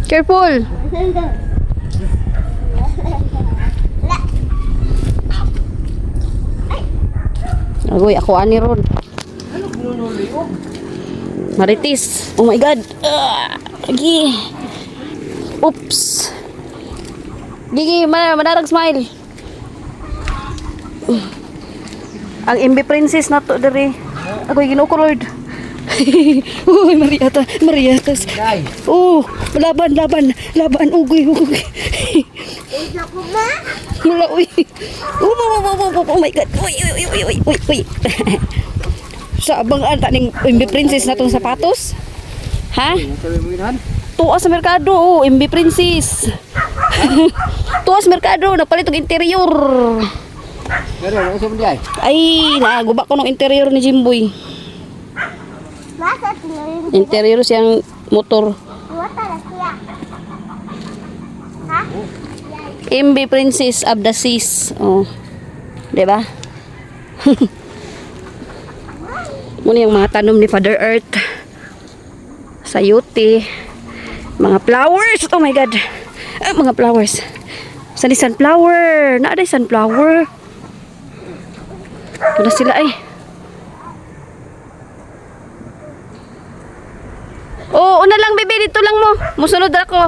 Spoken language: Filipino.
Careful. Agoy, ako ani ron. Maritis. Oh my god. Lagi. Oops. Gigi, manarag smile. Ang MB Princess na to dere. Agoy ginukulod. Uy, Mariatas. Oh, laban. Ugoy. Mula, uy. Oh my god. Uy. Sa abang ata ning MB Princess na tong sapatos. Ha? Tuwa sa merkado, oh, MB Princess. Tuwa sa merkado, napalit og interior. Pero ano sa mundi ay? Ay, naguba ko ng interior ni Jimboy. Interior siyang motor. MB Princess of the Seas. Oh. 'Di ba? Muna yung mga tanom ni Father Earth. Sayuti. Mga flowers. Oh my god. Mga flowers. Saan ni sunflower? Naaday sunflower. Ito na sila ay. Oh, una lang bebe, dito lang mo. Musunod ako.